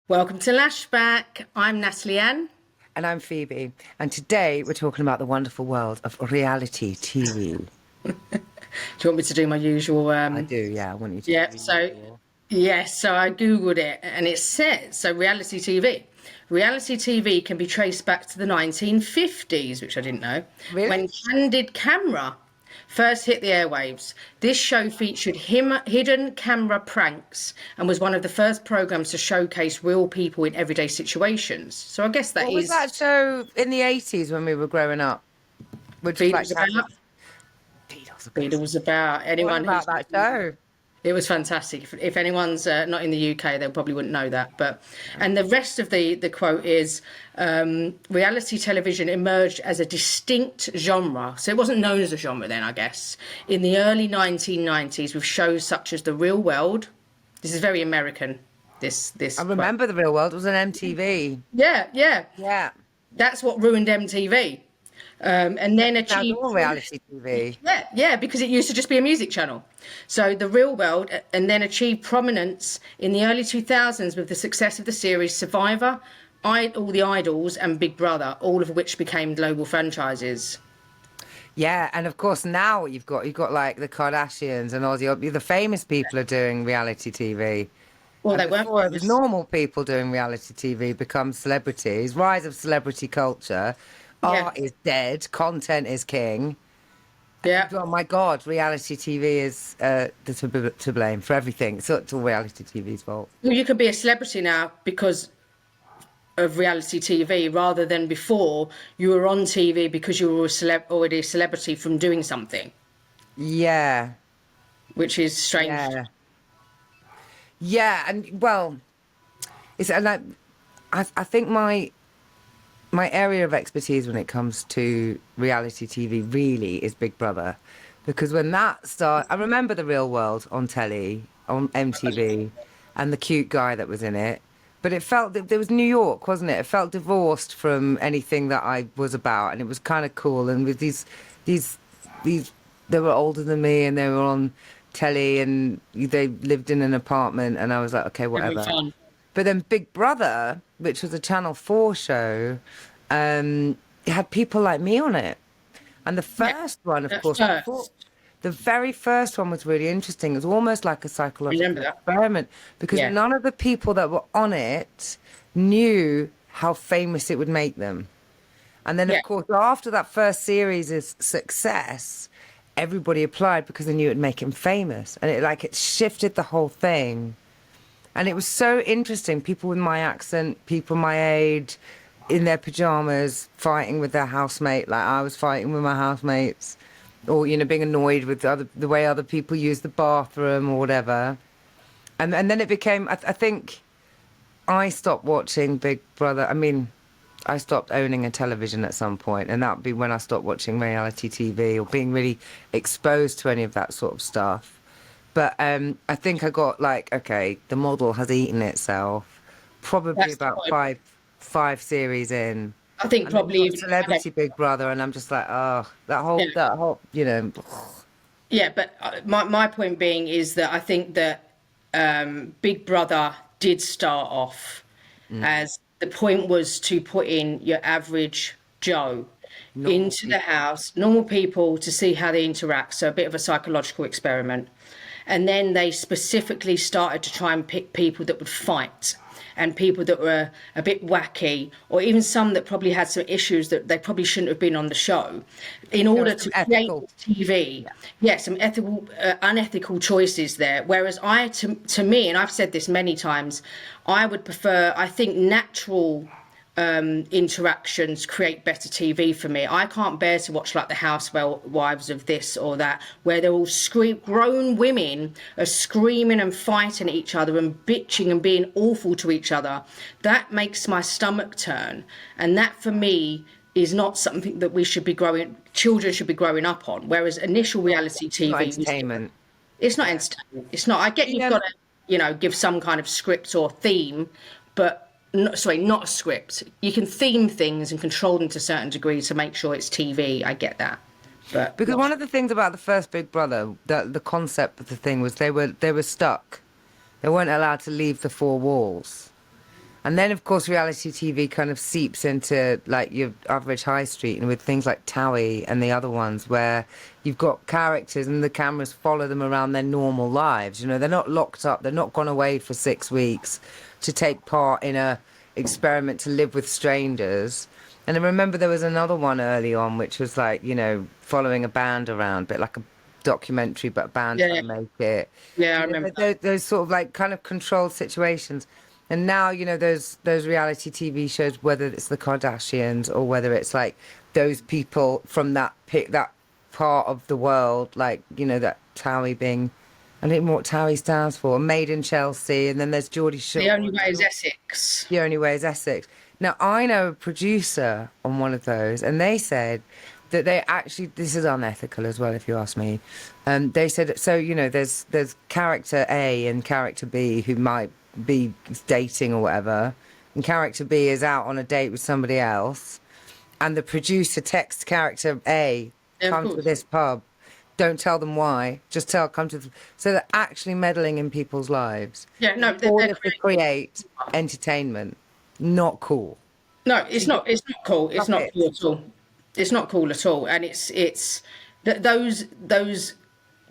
Welcome to Lashback. I'm Natalyan. And I'm Phoebe. And today we're talking about the wonderful world of reality TV. Do you want me to do my usual? I do, yeah. I want you to Yeah. do So, your... yes. So I googled it, and it says so. Reality TV. Reality TV can be traced back to the 1950s, which I didn't know, Really? when Candid Camera first hit the airwaves. This show featured hidden camera pranks and was one of the first programs to showcase real people in everyday situations. So I guess that What was is that show in the 80s when we were growing up? Which was Feed like was about. Beatles. Feed was about What anyone about who's. that show? It was fantastic. If anyone's not in the UK, they probably wouldn't know that. But and the rest of the quote is reality television emerged as a distinct genre. So it wasn't known as a genre then, I guess. In the early 1990s, with shows such as The Real World. This is very American. This I quote. remember The Real World. It was on MTV. Yeah, yeah. Yeah. That's what ruined MTV. And then Now it's achieved. all reality TV. Yeah, yeah, because it used to just be a music channel. So The Real World, and then achieved prominence in the early 2000s with the success of the series Survivor, All the Idols, and Big Brother, all of which became global franchises. Yeah, and of course now you've got like the Kardashians and all the famous people are doing reality TV. Well, And they weren't before it was famous. normal people doing reality TV become celebrities. Rise of celebrity culture. Yeah, Art is dead. Content is king. yeah. Oh my God, reality TV is to blame for everything. It's all reality TV's fault. Well, you can be a celebrity now because of reality TV rather than before you were on TV because you were already a celebrity from doing something, Yeah, which is strange. yeah, yeah. And well, it's and I think my area of expertise when it comes to reality TV really is Big Brother. Because when that started, I remember The Real World on telly, on MTV, and the cute guy that was in it. But it felt that there was New York, wasn't it? It felt divorced from anything that I was about, and it was kind of cool. And with these, these, they were older than me, and they were on telly, and they lived in an apartment, and I was like, okay, Very whatever. fun. But then Big Brother, which was a Channel 4 show, it had people like me on it. And the Yeah, first one, of at course, first. the very first one was really interesting. It was almost like a Remember psychological that? experiment because Yeah, none of the people that were on it knew how famous it would make them. And then, yeah. of course, after that first series' success, everybody applied because they knew it would make him famous. And it shifted the whole thing. And it was so interesting. People with my accent, people my age, in their pajamas, fighting with their housemate, like I was fighting with my housemates, or being annoyed with the way other people use the bathroom or whatever. And then it became. I think I stopped watching Big Brother. I mean, I stopped owning a television at some point, and that would be when I stopped watching reality TV or being really exposed to any of that sort of stuff. But I think I got like, okay, the model has eaten itself. Probably That's the about point. five series in, I think and then you probably got even. Okay, Celebrity Big Brother, and I'm just like, oh, yeah, that whole, yeah. But my point being is that I think that Big Brother did start off as the point was to put in your average Joe normal into the people. house, normal people to see how they interact. So a bit of a psychological experiment. And then they specifically started to try and pick people that would fight and people that were a bit wacky, or even some that probably had some issues that they probably shouldn't have been on the show, in There order was some to create ethical. TV. Yeah. Yeah, some unethical choices there. Whereas to me, and I've said this many times, I would prefer, I think, natural interactions create better TV for me. I can't bear to watch like the housewives of this or that, where they're all grown women are screaming and fighting at each other and bitching and being awful to each other. That makes my stomach turn, and that for me is not something that children should be growing up on. Whereas initial reality Not TV was different. entertainment. It's not Yeah. entertainment. It's not. I get The, you've got to, give some kind of script or theme, but not a script. You can theme things and control them to a certain degree to make sure it's TV. I get that, but because not. one of the things about the first Big Brother, the concept of the thing was they were stuck. They weren't allowed to leave the four walls. And then, of course, reality TV kind of seeps into like your average high street, and with things like Towie and the other ones where you've got characters and the cameras follow them around their normal lives. You know, they're not locked up, they're not gone away for 6 weeks to take part in a experiment to live with strangers. And I remember there was another one early on, which was like, you know, following a band around, but like a documentary, but a band Yeah, trying to make it. yeah, I You know, remember that. those sort of like kind of controlled situations. And now, you know, those reality TV shows, whether it's the Kardashians or whether it's like those people from that part of the world, like, you know, that Towie being, I don't know what Towie stands for, Made in Chelsea, and then there's Geordie The Shore. only way is Essex. The Only Way is Essex. Now, I know a producer on one of those, and they said that they actually, this is unethical as well, if you ask me. They said, so, you know, there's character A and character B who might be dating or whatever, and character B is out on a date with somebody else, and the producer texts character A, Yeah, of come to course. this pub. Don't tell them why. Just come to. So they're actually meddling in people's lives Yeah, no, in order to create entertainment. Not cool. no, it's not. It's not cool. It's Fuck not it. cool at all. It's not cool at all. And those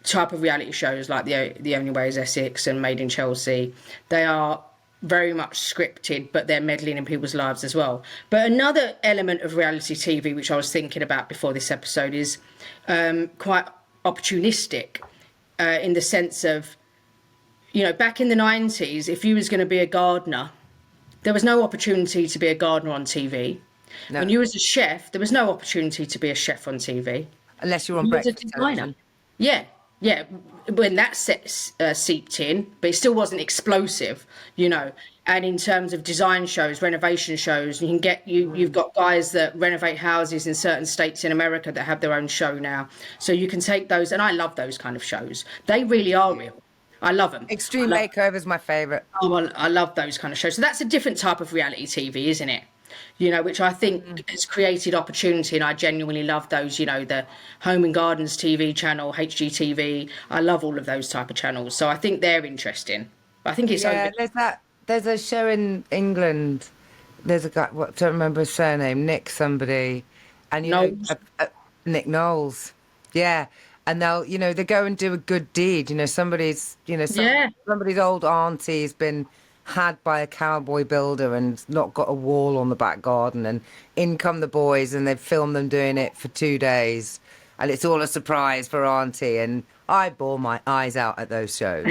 type of reality shows like the Only Way is Essex and Made in Chelsea, they are very much scripted, but they're meddling in people's lives as well. But another element of reality TV, which I was thinking about before this episode, is quite opportunistic in the sense of, you know, back in the 90s, if you was going to be a gardener, there was no opportunity to be a gardener on TV. No, When you was a chef, there was no opportunity to be a chef on TV. unless you're on You was a breakfast designer. television. Yeah, yeah. When that seeped in, but it still wasn't explosive, you know. And in terms of design shows, renovation shows, you can get you've got guys that renovate houses in certain states in America that have their own show now. So you can take those, and I love those kind of shows. They really are real. I love them. Extreme Makeover is my favorite. Oh, well, I love those kind of shows. So that's a different type of reality TV, isn't it? You know, which I think has created opportunity, and I genuinely love those. You know, the Home and Gardens TV channel, HGTV. I love all of those type of channels. So I think they're interesting. I think it's Yeah, over. there's a show in England. There's a guy, what, don't remember his surname, Nick somebody, and you know, No, Nick Knowles. Yeah, and they'll, you know, they go and do a good deed. You know, somebody's, you know, yeah, somebody's old auntie's been had by a cowboy builder and not got a wall on the back garden, and in come the boys and they've filmed them doing it for 2 days, and it's all a surprise for auntie. And I bore my eyes out at those shows.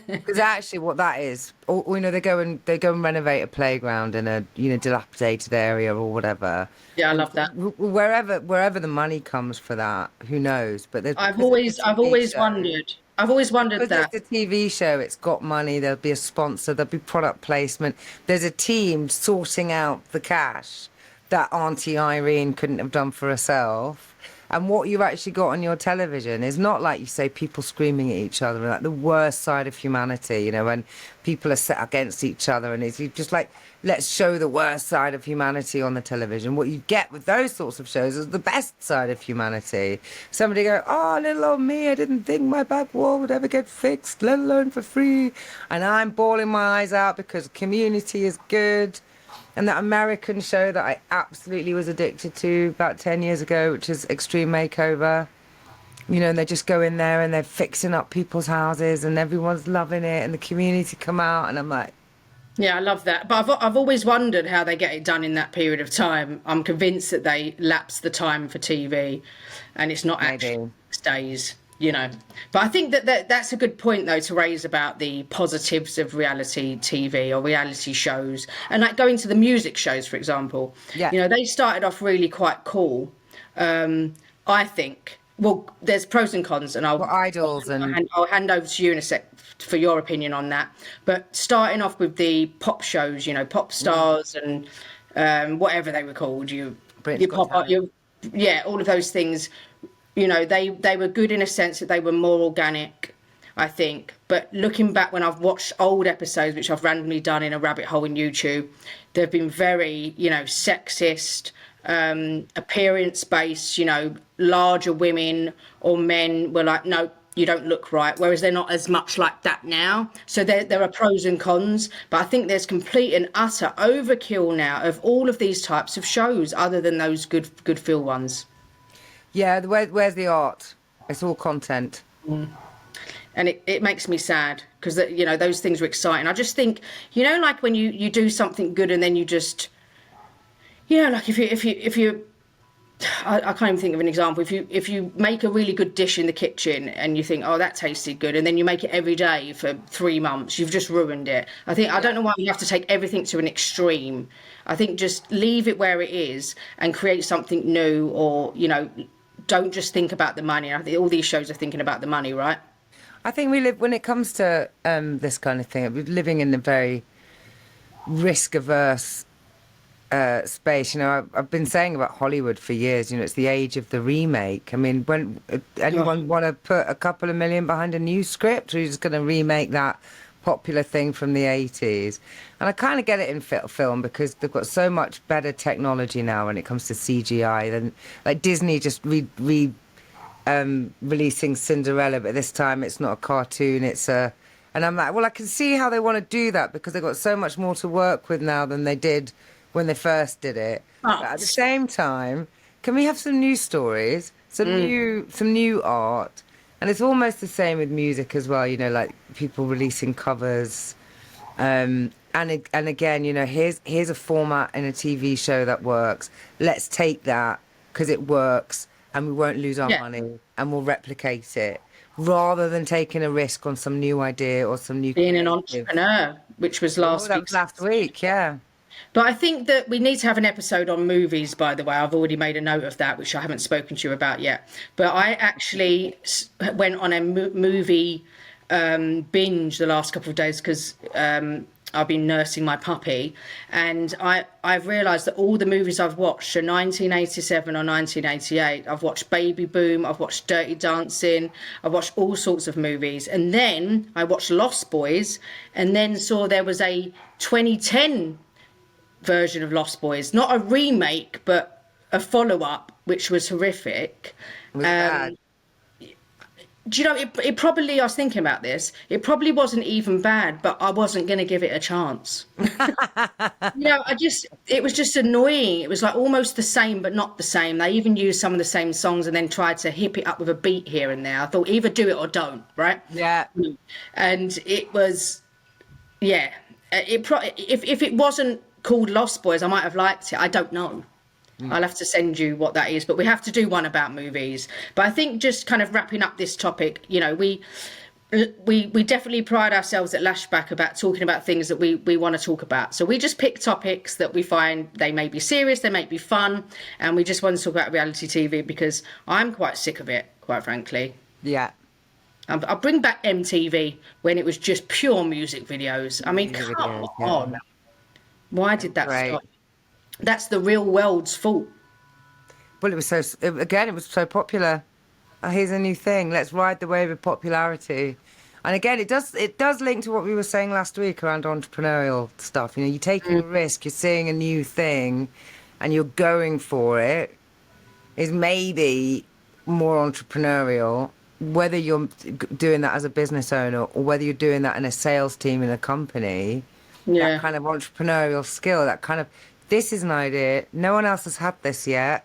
Because actually, what that is, or, you know, they go and renovate a playground in a, you know, dilapidated area or whatever, yeah. I and love that. wherever the money comes for that, who knows? But I've because it's always, a I've TV always show, wondered. I've always wondered because that. it's a TV show, it's got money. There'll be a sponsor. There'll be product placement. There's a team sorting out the cash that Auntie Irene couldn't have done for herself. And what you've actually got on your television is not, like you say, people screaming at each other, and like the worst side of humanity, you know, when people are set against each other, and it's just like, let's show the worst side of humanity on the television. What you get with those sorts of shows is the best side of humanity. Somebody go, oh, little old me, I didn't think my back wall would ever get fixed, let alone for free. And I'm bawling my eyes out because community is good. And that American show that I absolutely was addicted to about 10 years ago, which is Extreme Makeover. You know, and they just go in there and they're fixing up people's houses and everyone's loving it and the community come out, and I'm like, Yeah, I love that. But I've always wondered how they get it done in that period of time. I'm convinced that they lapse the time for TV, and it's not actually maybe. 6 days, you know. But I think that's a good point, though, to raise about the positives of reality TV or reality shows. And like going to the music shows, for example, Yeah. you know, they started off really quite cool. I think, well, there's pros and cons, and Well, idols and I'll hand over to you in a sec for your opinion on that. But starting off with the pop shows, you know, pop stars and whatever they were called, you Britain's Got pop up, Talent. yeah, all of those things. You know, they were good in a sense that they were more organic, I think. But looking back, when I've watched old episodes, which I've randomly done in a rabbit hole in YouTube, they've been very, you know, sexist, appearance based. You know, larger women or men were like, no, you don't look right, whereas they're not as much like that now. So there are pros and cons, but I think there's complete and utter overkill now of all of these types of shows, other than those good feel ones. Yeah, where's the art? It's all content. And it makes me sad because those things are exciting. I just think, like when you do something good and then you just, like if you I can't even think of an example. If you make a really good dish in the kitchen and you think, oh, that tasted good, and then you make it every day for 3 months, you've just ruined it. I don't know why we have to take everything to an extreme. I think just leave it where it is and create something new, or don't just think about the money. I think all these shows are thinking about the money, right? I think we live, when it comes to this kind of thing, we're living in a very risk-averse space. I've been saying about Hollywood for years, it's the age of the remake. I mean, when anyone want to put a couple of million behind a new script, or you're just going to remake that popular thing from the 80s? And I kind of get it in film because they've got so much better technology now when it comes to CGI than like Disney just releasing Cinderella, but this time it's not a cartoon, and I'm like, well, I can see how they want to do that because they've got so much more to work with now than they did when they first did it. But at the same time, can we have some new stories, some new art? And it's almost the same with music as well, like people releasing covers. And again, here's a format in a TV show that works. Let's take that because it works, and we won't lose our money, and we'll replicate it, rather than taking a risk on some new idea or some new being creative. an entrepreneur, which was last week, yeah. But I think that we need to have an episode on movies, by the way. I've already made a note of that, which I haven't spoken to you about yet. But I actually went on a movie binge the last couple of days because I've been nursing my puppy. And I've realised that all the movies I've watched are 1987 or 1988. I've watched Baby Boom, I've watched Dirty Dancing, I've watched all sorts of movies. And then I watched Lost Boys, and then saw there was a 2010 version of Lost Boys, not a remake but a follow-up, which was horrific. Do you know, it probably, I was thinking about this, it probably wasn't even bad, but I wasn't going to give it a chance. It was just annoying. It was like almost the same but not the same. They even used some of the same songs and then tried to hip it up with a beat here and there. I thought, either do it or don't, right? Yeah. And it was, if it wasn't called Lost Boys, I might have liked it. I don't know. I'll have to send you what that is, but we have to do one about movies. But I think, just kind of wrapping up this topic, we definitely pride ourselves at Lashback about talking about things that we want to talk about. So we just pick topics that we find they may be serious, they may be fun, and we just want to talk about reality TV because I'm quite sick of it, quite frankly. Yeah. I'll bring back MTV when it was just pure music videos. I mean, come on. Yeah. Why did that stop? That's the real world's fault. Well, it was so popular. Here's a new thing. Let's ride the wave of popularity. And again, it does link to what we were saying last week around entrepreneurial stuff. You're taking a risk, you're seeing a new thing, and you're going for it. Is maybe more entrepreneurial, whether you're doing that as a business owner or whether you're doing that in a sales team in a company. Yeah. That kind of entrepreneurial skill, that kind of, this is an idea, no one else has had this yet,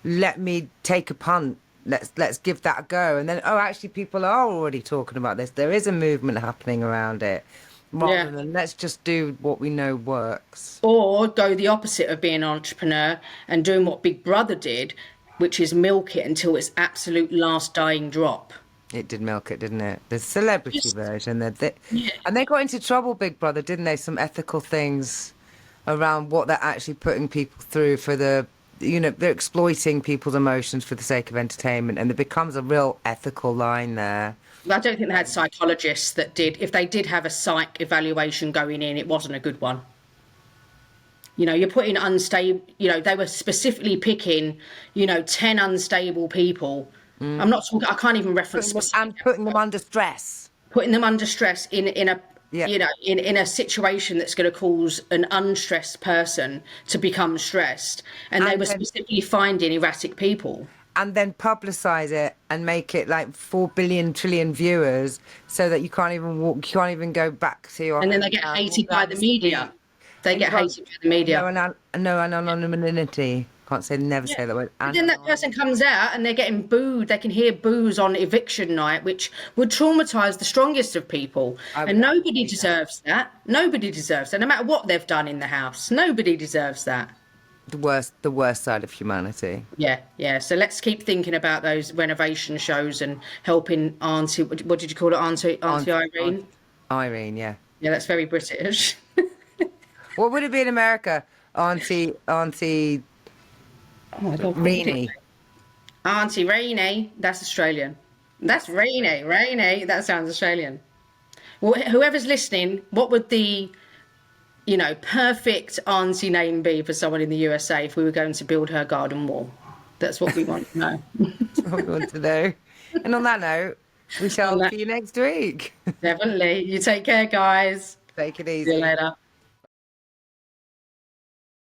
let me take a punt, let's give that a go. And then, actually people are already talking about this, there is a movement happening around it, rather than let's just do what we know works. Or go the opposite of being an entrepreneur and doing what Big Brother did, which is milk it until its absolute last dying drop. It did milk it, didn't it? The celebrity version. And they got into trouble, Big Brother, didn't they? Some ethical things around what they're actually putting people through for they're exploiting people's emotions for the sake of entertainment. And there becomes a real ethical line there. I don't think they had psychologists that did. If they did have a psych evaluation going in, it wasn't a good one. You're putting unstable, they were specifically picking, 10 unstable people. I'm not talking, I can't even reference putting them under stress. Putting them under stress in a situation that's going to cause an unstressed person to become stressed. And they were specifically finding erratic people. and then publicize it and make it like 4 billion trillion viewers, so that you can't even walk, you can't even go back to your And then they home get now, hated walk by down the street. media. They And you get can't- hated by the media. no anonymity. Can't say, never Yeah. say that word. But then that person comes out and they're getting booed. They can hear boos on eviction night, which would traumatise the strongest of people. And nobody deserves that. Nobody deserves that, no matter what they've done in the house. Nobody deserves that. The worst side of humanity. Yeah, yeah. So let's keep thinking about those renovation shows and helping Auntie. What did you call it, Auntie Irene? Irene, yeah. Yeah, that's very British. What would it be in America? Auntie Oh, I don't Reenie. Auntie Rainey. That's Australian. That's Rainey. Rainey. That sounds Australian. Well, whoever's listening, what would the, perfect auntie name be for someone in the USA if we were going to build her garden wall? That's what we want to know. What we want to know. And on that note, we shall see you next week. Definitely. You take care, guys. Take it easy. See you later.